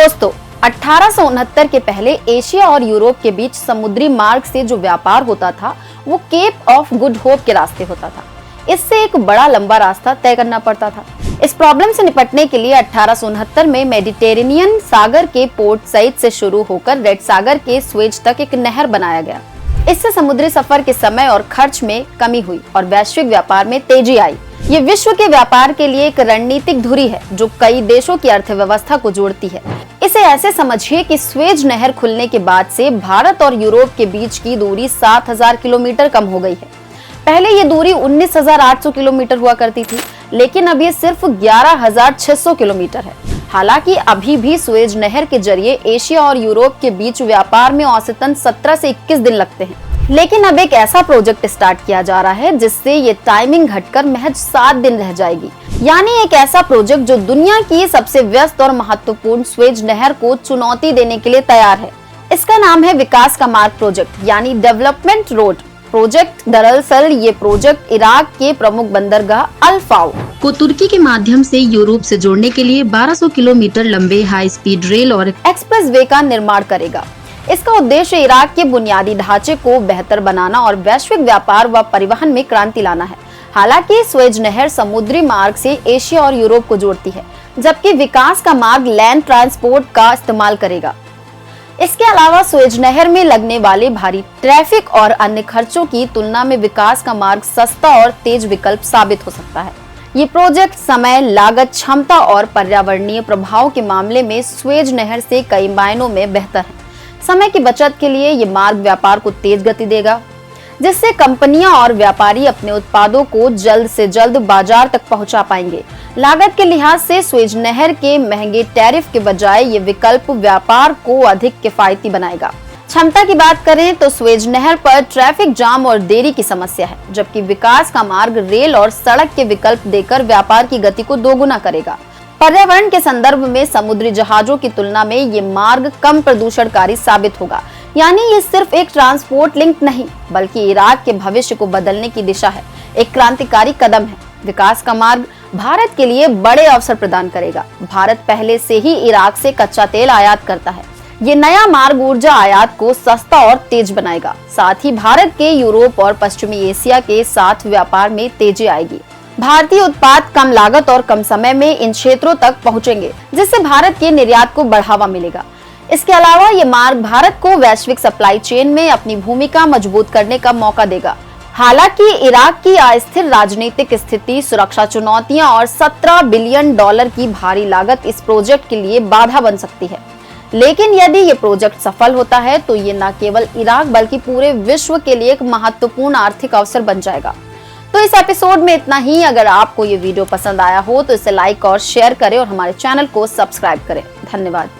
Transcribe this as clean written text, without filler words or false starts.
दोस्तों, 1869 के पहले एशिया और यूरोप के बीच समुद्री मार्ग से जो व्यापार होता था वो केप ऑफ गुड होप के रास्ते होता था। इससे एक बड़ा लंबा रास्ता तय करना पड़ता था। इस प्रॉब्लम से निपटने के लिए 1869 में मेडिटेरेनियन सागर के पोर्ट सईद से शुरू होकर रेड सागर के स्वेज तक एक नहर बनाया गया। इससे समुद्री सफर के समय और खर्च में कमी हुई और वैश्विक व्यापार में तेजी आई। ये विश्व के व्यापार के लिए एक रणनीतिक धुरी है जो कई देशों की अर्थव्यवस्था को जोड़ती है। इसे ऐसे समझिए कि स्वेज नहर खुलने के बाद से भारत और यूरोप के बीच की दूरी 7000 किलोमीटर कम हो गई है। पहले ये दूरी 19,800 किलोमीटर हुआ करती थी, लेकिन अब ये सिर्फ 11,600 किलोमीटर है। हालांकि अभी भी स्वेज नहर के जरिए एशिया और यूरोप के बीच व्यापार में औसतन 17 से 21 दिन लगते हैं। लेकिन अब एक ऐसा प्रोजेक्ट स्टार्ट किया जा रहा है जिससे ये टाइमिंग घटकर महज 7 दिन रह जाएगी। यानी एक ऐसा प्रोजेक्ट जो दुनिया की सबसे व्यस्त और महत्वपूर्ण स्वेज नहर को चुनौती देने के लिए तैयार है। इसका नाम है विकास का मार्ग प्रोजेक्ट यानी डेवलपमेंट रोड प्रोजेक्ट। दरअसल ये प्रोजेक्ट इराक के प्रमुख बंदरगाह अल फाउ को तुर्की के माध्यम से यूरोप से जोड़ने के लिए 1200 किलोमीटर लंबे हाई स्पीड रेल और एक्सप्रेस वे का निर्माण करेगा। इसका उद्देश्य इराक के बुनियादी ढांचे को बेहतर बनाना और वैश्विक व्यापार व परिवहन में क्रांति लाना है। हालांकि स्वेज नहर समुद्री मार्ग से एशिया और यूरोप को जोड़ती है, जबकि विकास का मार्ग लैंड ट्रांसपोर्ट का इस्तेमाल करेगा। इसके अलावा स्वेज नहर में लगने वाले भारी ट्रैफिक और अन्य खर्चों की तुलना में विकास का मार्ग सस्ता और तेज विकल्प साबित हो सकता है। ये प्रोजेक्ट समय, लागत, क्षमता और पर्यावरणीय प्रभाव के मामले में स्वेज नहर से कई मायनों में बेहतर है। समय की बचत के लिए ये मार्ग व्यापार को तेज गति देगा, जिससे कंपनियां और व्यापारी अपने उत्पादों को जल्द से जल्द बाजार तक पहुंचा पाएंगे। लागत के लिहाज से स्वेज नहर के महंगे टैरिफ के बजाय ये विकल्प व्यापार को अधिक किफायती बनाएगा। क्षमता की बात करें तो स्वेज नहर पर ट्रैफिक जाम और देरी की समस्या है, जबकि विकास का मार्ग रेल और सड़क के विकल्प देकर व्यापार की गति को दोगुना करेगा। पर्यावरण के संदर्भ में समुद्री जहाजों की तुलना में ये मार्ग कम प्रदूषणकारी साबित होगा। यानी ये सिर्फ एक ट्रांसपोर्ट लिंक नहीं, बल्कि इराक के भविष्य को बदलने की दिशा है, एक क्रांतिकारी कदम है। विकास का मार्ग भारत के लिए बड़े अवसर प्रदान करेगा। भारत पहले से ही इराक से कच्चा तेल आयात करता है। ये नया मार्ग ऊर्जा आयात को सस्ता और तेज बनाएगा। साथ ही भारत के यूरोप और पश्चिमी एशिया के साथ व्यापार में तेजी आएगी। भारतीय उत्पाद कम लागत और कम समय में इन क्षेत्रों तक पहुंचेंगे, जिससे भारत के निर्यात को बढ़ावा मिलेगा। इसके अलावा ये मार्ग भारत को वैश्विक सप्लाई चेन में अपनी भूमिका मजबूत करने का मौका देगा। हालांकि इराक की अस्थिर राजनीतिक स्थिति, सुरक्षा चुनौतियां और $17 बिलियन की भारी लागत इस प्रोजेक्ट के लिए बाधा बन सकती है। लेकिन यदि ये प्रोजेक्ट सफल होता है तो ये न केवल इराक बल्कि पूरे विश्व के लिए एक महत्वपूर्ण आर्थिक अवसर बन जाएगा। तो इस एपिसोड में इतना ही। अगर आपको ये वीडियो पसंद आया हो तो इसे लाइक और शेयर करें और हमारे चैनल को सब्सक्राइब करें। धन्यवाद।